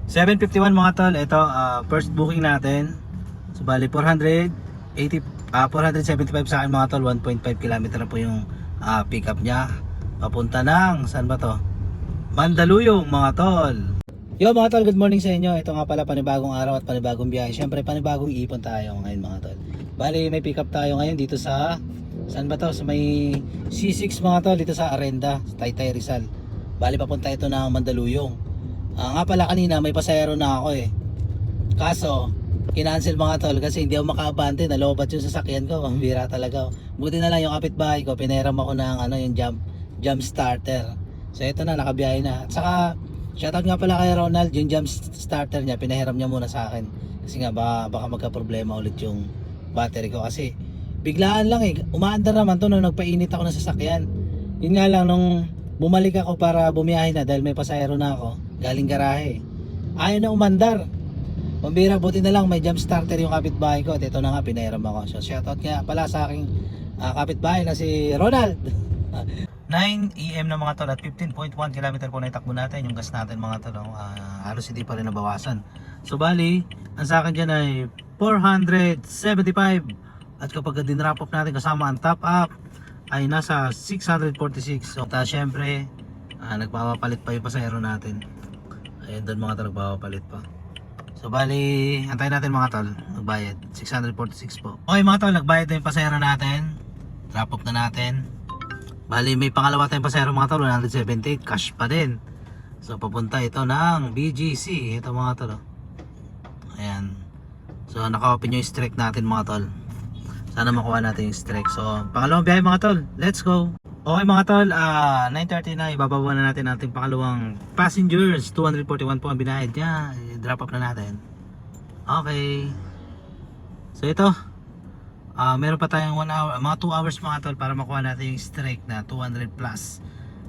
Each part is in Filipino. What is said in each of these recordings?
7:51 mga tol. Ito first booking natin. So bali 475 sa akin mga tol. 1.5 kilometer na po yung pick up niya. Papunta ng saan ba to? Mandaluyong mga tol. Yo mga tol, good morning sa inyo. Ito nga pala panibagong araw at panibagong biyahe. Syempre panibagong ipon tayo ngayon mga tol. Bali may pick up tayo ngayon dito sa saan ba to? Sa may C6 mga tol, dito sa Arenda, sa Taytay Rizal. Bali papunta ito ng Mandaluyong. Nga pala kanina may pasahero na ako eh. Kaso kinancel mga tol kasi hindi ako makaabante, nalobat yung sasakyan ko. Ang bira talaga. Buti na lang yung kapitbahay ko, pinahiram ako ng yung jump starter. So ito na, nakabiyahe na. At saka shoutout nga pala kay Ronald, yung jump starter niya pinahiram niya muna sa akin. Kasi nga baka magka-problema ulit yung battery ko kasi biglaan lang eh. Umaandar naman to nung nagpainit ako ng sasakyan. Yun nga lang nung bumalik ako para bumiyahe na dahil may pasahero na ako galing garahe. Ayaw na umandar. Pambira, buti na lang may jump starter yung kapitbahay ko at ito na nga pinahiram ako. So shoutout nga pala sa aking kapitbahay na si Ronald. 9 AM na mga tol at 15.1 km po na itakbo natin yung gas natin mga tol. Halos hindi pa rin nabawasan. So bali, ang sa akin dyan ay 475 at kapag din-wrap up natin kasama ang top up ay nasa 646. So syempre nagpapapalit pa yung pasahero natin. Ayun doon mga tol, nagpapapalit pa. So bali, antayin natin mga tol, magbayad 646 po. Okay mga tol, nagbayad na yung pasahero natin. Drop off na natin. Bali may pangalawa tayong pasahero mga tol, 178, cash pa din. So papunta ito ng BGC. Ito mga tol. Ayan. So naka-open yung strike natin mga tol. Sana makuha natin yung strike. So pangalawang biyahe mga tol, let's go. Okay mga tol, 9:30 na, ibababa na natin ating pangalawang passengers. 241 po ang binayad niya. I-drop up na natin. Okay. So ito, meron pa tayong 1 hour, mga 2 hours mga tol para makuha natin yung strike na 200 plus.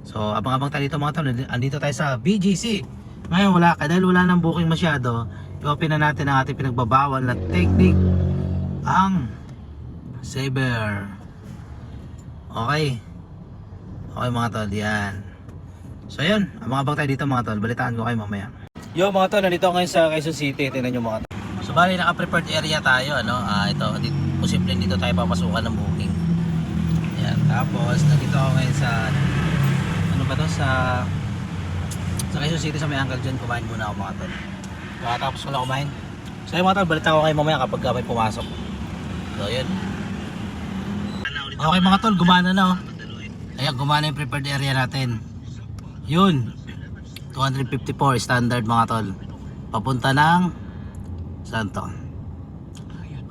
So abang-abang tayo dito mga tol, andito tayo sa BGC. Ngayon dahil wala nang booking masyado, i-open na natin ang ating pinagbabawal na technique, ang Saber. Okay. Okay mga tol, yan. So yun, abang-abang tayo dito mga tol. Balitaan ko kayo mamaya. Yo mga tol, nandito ako ngayon sa Quezon City. Tingnan nyo mga tol. So bali, naka-prepared area tayo. Ito, posible dito tayo papasukan ng booking. Yan, tapos nandito ako ngayon sa ano ba to, sa Quezon City sa may Uncle John. Kumain muna ako mga tol. Tapos ko lang kumain. So yun mga tol, balitaan ko kayo mamaya kapag may pumasok. So yun. Okay mga tol, gumana na oh. Ayan, gumana yung prepared area natin. Yun, 254 standard mga tol. Papunta ng saan to?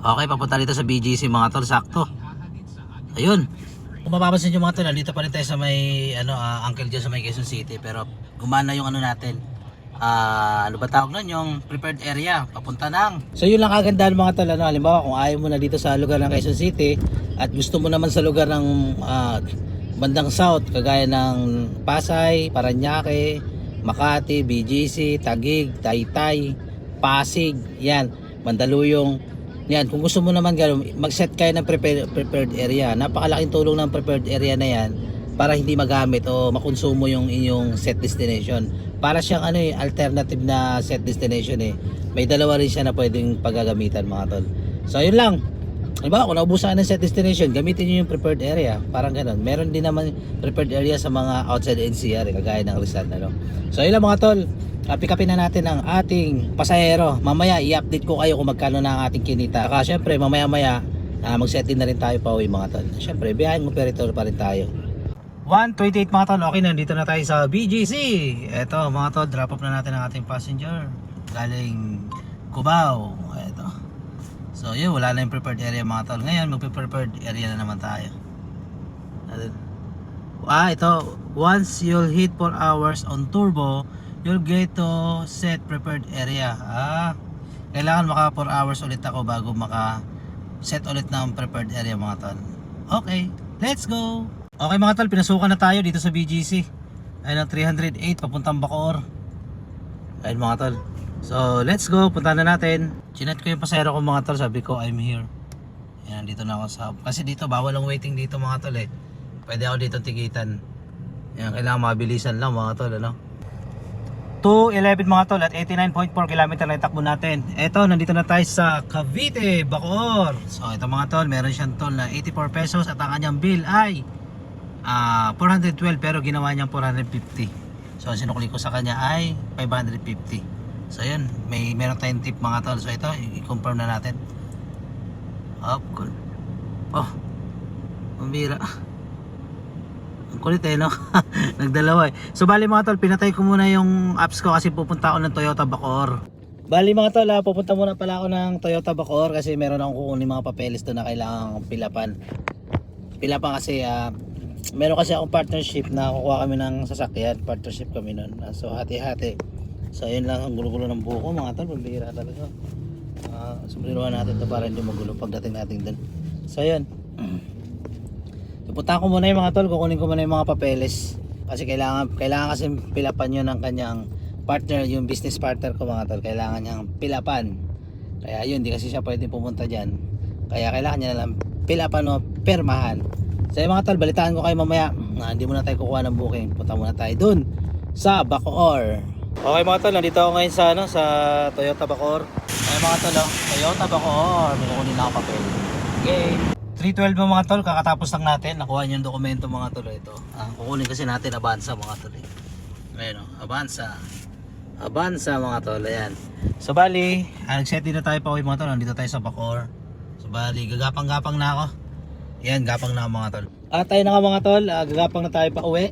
Okay, papunta dito sa BGC mga tol, sakto. Ayun. Kung mapapansin nyo mga tol, dito pa rin tayo sa may Uncle John sa may Quezon City. Pero gumana yung natin. Ano ba tawag nun? Yung prepared area. Papunta ng. So yun lang kagandahan mga tol. Halimbawa kung ayaw mo na dito sa lugar ng Quezon City at gusto mo naman sa lugar ng bandang south, kagaya ng Pasay, Paranaque, Makati, BGC, Taguig, Taytay, Pasig, yan, Mandaluyong. Yan, kung gusto mo naman mag-set kayo ng prepared area. Napakalaking tulong ng prepared area na yan para hindi magamit o makonsumo yung inyong set destination. Para siyang alternative na set destination eh. May dalawa rin siya na pwedeng paggagamitan mga tol. So yun lang. Diba, kung naubusan ng set destination, gamitin nyo yung prepared area. Parang ganun. Meron din naman prepared area sa mga outside NCR, kagaya ng Rizal. So yun lang mga tol, pick upin na natin ang ating pasahero. Mamaya i-update ko kayo kung magkano na ang ating kinita. Saka syempre mamaya mag-set in na rin tayo pa uwi mga tol. Syempre behind mo peritory pa rin tayo. 1:28 mga tol, okay, nandito na tayo sa BGC. Eto mga tol, drop off na natin ang ating passenger galing Cubao. Eto. So yun, wala na yung prepared area mga tol. Ngayon magpe-prepared area na naman tayo. Ito, once you'll hit 4 hours on turbo, you'll get to set prepared area. Kailangan maka 4 hours ulit ako bago maka set ulit ng prepared area mga tol. Okay, let's go. Okay mga tol, pinasukan na tayo dito sa BGC. Ayun ang 308 papuntang Bacoor. Ayun mga tol. So let's go, punta na natin. Chinat ko yung pasahero ko mga tol, sabi ko I'm here. Yan, dito na ako sa, kasi dito bawal ang waiting dito mga tol eh. Pwede ako dito tigitan. Yan, kailangan mabilisan lang mga tol 211 mga tol at 89.4 km na itakbo natin. Eto, nandito na tayo sa Cavite, Bacoor. So ito mga tol, meron siyang toll na 84 pesos at ang kanyang bill ay 412 pero ginawa niyang 450. So ang sinukli ko sa kanya ay 550. So yun, meron tayong tip mga tol. So ito, i-confirm na natin. Cool. Oh, mambira. Ang kulit no? Nagdalawa So bali mga tol, pinatay ko muna yung apps ko kasi pupunta ako ng Toyota Bacoor. Bali mga tol, pupunta muna pala ako ng Toyota Bacoor kasi meron akong kukunin mga papeles doon na kailangan pilapan. Pilapan kasi meron kasi akong partnership na kukuha kami ng sasakyan. Partnership kami nun. So hati-hati. So yun lang ang gulo-gulo ng buko mga tol. Pambihira talaga. Subliruan natin to para hindi magulo pagdating natin doon. So yun. Pupunta ko muna yung mga tol, kukunin ko muna yung mga papeles kasi kailangan kasi pilapan yun ng kanyang partner, yung business partner ko mga tol, kailangan niyang pilapan. Kaya yun, di kasi siya pwedeng pumunta dyan, kaya kailangan niya na lang pilapan o permahan. So yung mga tol, balitaan ko kayo mamaya na hindi muna tayo kukuha ng booking, punta muna tayo dun sa Bacoor. Okay mga tol, nandito ako ngayon sa Toyota Bacoor. Ay mga tol, Toyota Bacoor, may kukunin na ako papel. Okay. 312 mga tol, kakatapos lang natin nakuha yung dokumento mga tol. Ito kukunin kasi natin Avanza mga tol. Ayun Avanza mga tol. Ayan. So bali nag-set din na tayo pa uwi mga tol. Nandito tayo sa Bacoor. So bali gagapang-gapang na ako. Ayan, gapang na mga tol. Tayo na nga mga tol, gagapang na tayo pa uwi.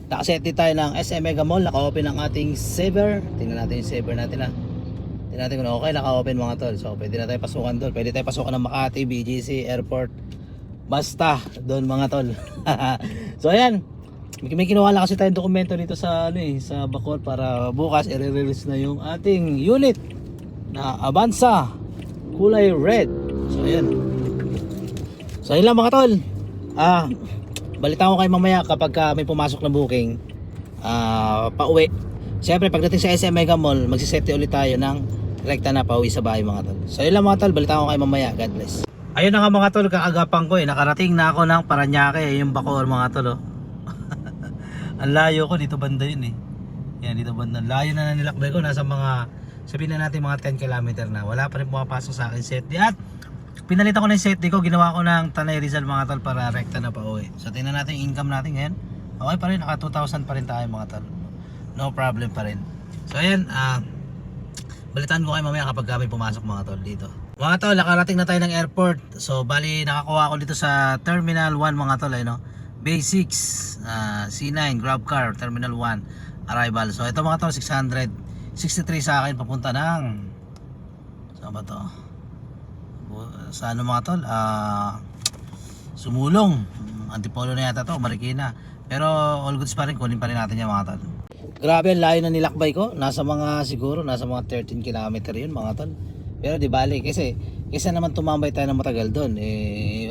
Nakaset din tayo ng SM Mega Mall. Naka-open ang ating saver. Tingnan natin yung saver natin Tingnan natin kung okay, naka-open mga tol. So pwede na tayo pasukan doon. Pwede tayo pasukan ng Makati, BGC, Airport. Basta doon mga tol. So ayan, may kinuha lang kasi tayong dokumento dito sa sa Bacoor para bukas i-release na yung ating unit na Avanza kulay red. So ayan. So ayun lang mga tol. Balitaan ko kayo mamaya kapag may pumasok na booking pauwi. Siyempre pagdating sa SM Mega Mall, magsisete ulit tayo ng rekta na pauwi sa bahay mga tol. So ayun lang mga tol, balitaan ko kayo mamaya. God bless. Ayun na nga mga tol, kaagapan ko nakarating na ako ng Paranaque, yung Bacoor mga tol. Ang layo ko dito banda yun Yan dito banda. Layo na nilakbay ko, nasa mga sabihin na natin mga 10 km na. Wala pa rin pumapasok sa akin set. At pinalitan ko na yung set ko, ginawa ko ng Tanay Rizal mga tol para rekta na pauwi. So tingnan natin yung income natin ngayon. Okay pa rin, naka 2,000 pa rin tayo mga tol. No problem pa rin. So ayan, balitaan ko kayo mamaya kapag may pumasok mga tol dito. Mga tol, nakarating na tayo ng airport. So bali nakakuha ako dito sa Terminal 1 mga tol Bay 6, C9, Grab Car, Terminal 1, Arrival. So ito mga tol, 663 sa akin papunta ng saan ba to? Sa ano mga tol? Sumulong. Antipolo na yata to, Marikina. Pero all goods pa rin, kunin pa rin natin yan mga tol. Grabe ang layo na nilakbay ko. Nasa mga 13 km yun mga tol. Pero di bali kasi naman tumambay tayo ng matagal doon.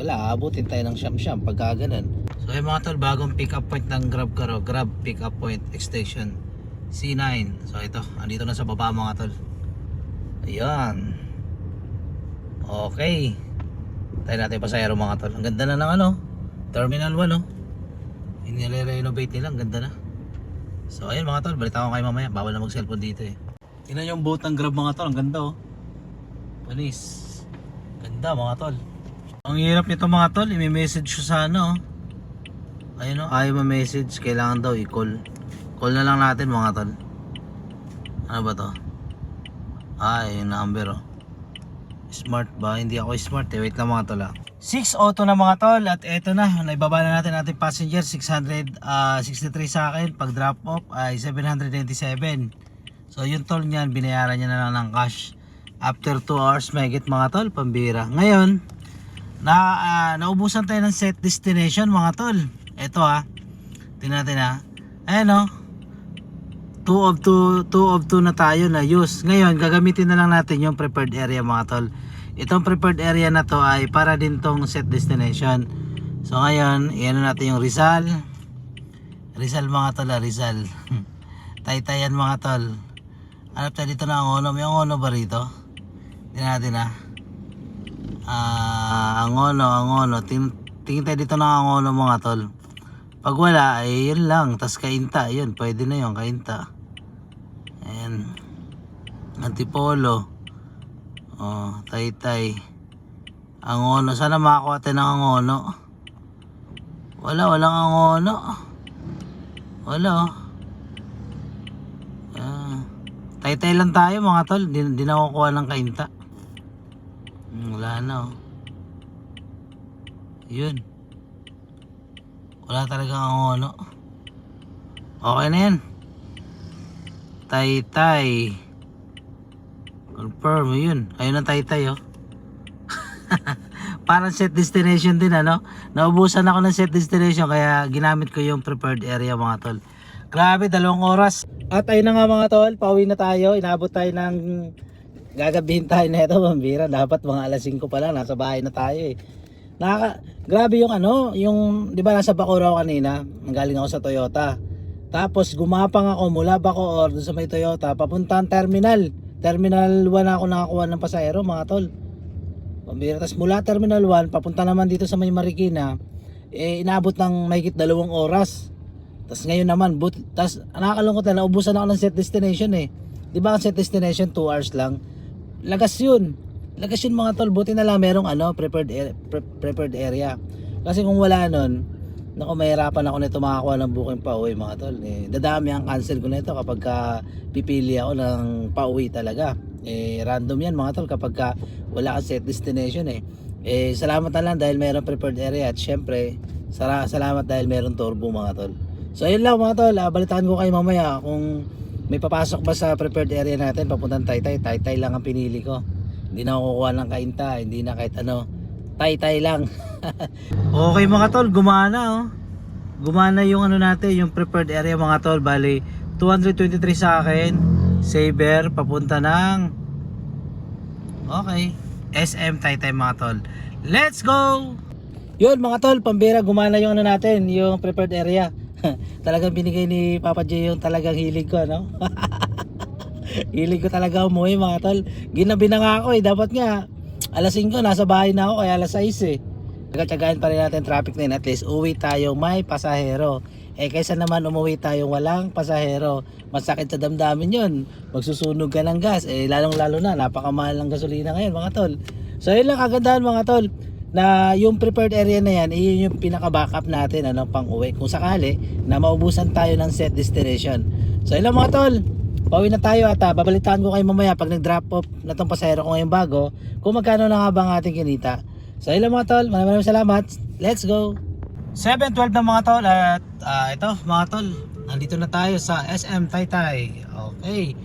Wala, abutin tayo ng siyam-siyam pagka ganun. So yung mga tol, bagong pick up point ng Grab Car, Grab pick up point extension C9. So ito, andito na sa baba mga tol. Ayan. Okay. Tayo natin pasayro mga tol. Ang ganda na ng Terminal 1 Inile-renovate nila, ang ganda na. So ayun mga tol, balitaan ko kayo mamaya. Bawal na mag-cellphone dito Tingnan yung boat ng Grab mga tol, ang ganda Panis. Ganda mga tol. Ang hirap nito mga tol, i-message ko sa ayun ayaw ma-message, kailangan daw i-call. Call na lang natin mga tol. Ano ba to? Yung number Smart ba? Hindi ako smart Wait lang mga tol 6:02 na mga tol at eto na, naibaba na natin ating passenger. 663 sa akin. Pag drop off ay 797. So yung toll niyan, binayaran niya na lang ng cash after 2 hours mahigit mga tol. Pambira. Ngayon naubusan tayo ng set destination mga tol. Eto tingnan natin ayan 2 of 2 na tayo na use. Ngayon gagamitin na lang natin yung prepared area mga tol. Itong prepared area na to ay para din tong set destination. So ngayon iyan natin yung Rizal mga tol. Rizal Taytayan mga tol. Hanap tayo dito na Angono. May Angono ba rito? Tingnan natin Angono. Tingin tayo dito ng Angono mga tol. Pag wala ay yun lang. Tas Kainta. Yun, pwede na yun Kainta. Ayan. Antipolo. Oh, Taytay. Angono. Sana makakuha tayo ng Angono. Walang Angono. Wala. Taytay lang tayo mga tol. Di nakukuha ng kainta. Wala na oh. Yun. Wala talagang Angono. Okay na yan. Taytay. Confirm yun. Ayun ang Taytay oh. Parang set destination din ano. Naubusan ako ng set destination kaya ginamit ko yung prepared area mga tol. Grabe, 2 oras. At ayun na nga mga tol, pauwi na tayo. Inabot tayo ng gagabihin tayo na ito, pambira. Dapat mga alas 5 pa lang, nasa bahay na tayo eh. Grabe yung ano, yung di ba nasa Bacoor ako kanina, galing ako sa Toyota. Tapos gumapang ako mula Bacoor sa may Toyota papuntang terminal. Terminal 1 ako nakakuha ng pasahero mga tol. Pambira. Tapos mula Terminal 1 papunta naman dito sa may Marikina, eh inabot ng mahigit 2 oras. Tapos ngayon naman, tapos nakakalungkot na, naubusan ako ng set destination eh. Di ba ang set destination 2 hours lang? Lagas yun mga tol. Buti na lang merong ano, prepared area. Kasi kung wala nun, naku, mahirapan ako nito makakuha ng booking pa uwi mga tol. Dadami ang cancel ko nito kapag pipili ako ng pauwi talaga. Random yan mga tol kapag wala kang set destination eh. Salamat na lang dahil mayroong prepared area. At syempre, salamat dahil mayroong turbo mga tol. So ayun lang mga tol, balitaan ko kayo mamaya kung may papasok ba sa prepared area natin papuntang Taytay. Taytay lang ang pinili ko. Hindi na ako kukuha ng kainta, hindi na kahit ano. Taytay lang. Okay mga tol, gumana oh. Gumana yung ano natin, yung prepared area mga tol. Bali 223 sa akin. Saber papunta ng okay, SM Taytay mga tol. Let's go! Yun mga tol, pambira, gumana yung ano natin, yung prepared area. Talagang binigay ni Papa J yung talagang hilig ko, no? Hilig ko talaga umuwi mga tol. Ginabi na nga ako eh. Dapat nga alas 5 nasa bahay na ako, kaya alas 6 eh. Nagtyagaan pa rin natin traffic na yun. At least uwi tayo may pasahero. Kaysa naman umuwi tayo walang pasahero, masakit sa damdamin yun. Magsusunog ka ng gas. Lalong lalo na napakamahal ng gasolina ngayon mga tol. So yun lang kagandahan mga tol, na yung prepared area na yan, yun yung pinaka backup natin ano, pang uwi kung sakali na maubusan tayo ng set destination. So yun lang mga tol, pauwi na tayo at babalitaan ko kayo mamaya pag nag drop off na tong pasahero ko ngayong bago kung magkano na nga ba ang ating kinita. So yun lang mga tol, maraming salamat. Let's go. 7:12 na mga tol at ito mga tol, nandito na tayo sa SM Taytay. Okay.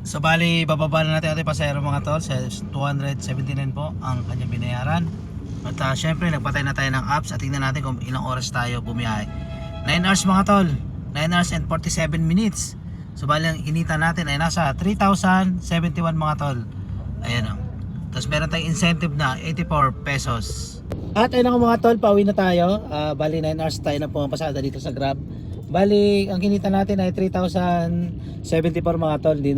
So bali bababa na natin ating pasahero mga tol. 279 po ang kanyang binayaran. At syempre nagpatay na tayo ng apps at tingnan natin kung ilang oras tayo bumiyahe. 9 hours mga tol, 9 hours and 47 minutes. So bali ang inita natin ay nasa 3,071 mga tol. Ayan o. Tapos meron tayong incentive na 84 pesos. At ayun ako mga tol, pauwi na tayo. Bali 9 hours tayo na pumapasada dito sa Grab. Bali ang kinita natin ay 3,074 mga tol. Hindi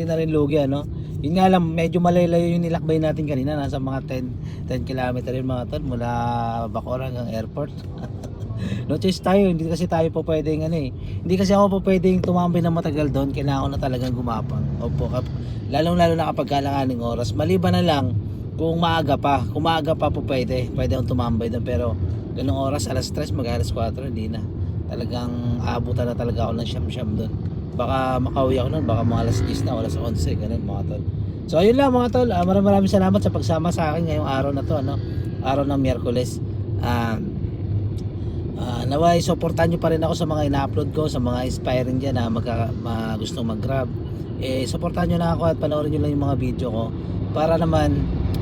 na rin lugi ano. Yun nga lang, medyo malayo yung nilakbay natin kanina. Nasa mga 10 km rin mga tol mula Bacoor hanggang airport. No choice tayo, hindi kasi tayo po pwedeng ano eh. Hindi kasi ako po pwedeng tumambay na matagal doon. Kailangan ko na talagang gumapang. Opo, lalo na kapag kalanganing oras. Maliban na lang kung maaga pa. Kung maaga pa po pwede akong tumambay doon. Pero ganung oras, alas 3, mag-alas 4, hindi na. Talagang aabutan na talaga ako ng siyam-siyam doon. Baka makauwi ako noon, baka mga alas 10 na, alas 11, ganun mga tol. So ayun lang mga tol, maraming salamat sa pagsama sa akin ngayong araw na to, ano? Araw ng Miyerkules. Naway supportan nyo pa rin ako sa mga ina-upload ko, sa mga inspiring dyan na gustong mag-grab. Supportan nyo na ako at panoorin nyo lang yung mga video ko para naman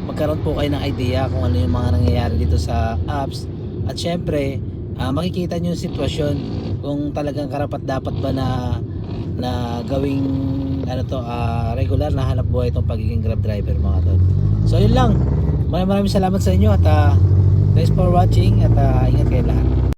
magkaroon po kayo ng idea kung ano yung mga nangyayari dito sa apps. At syempre, makikita nyo yung sitwasyon kung talagang karapat dapat ba na gawing regular na hanap buhay itong pagiging Grab driver mga tol. So yun lang, maraming salamat sa inyo at thanks for watching at ingat kayo lahat.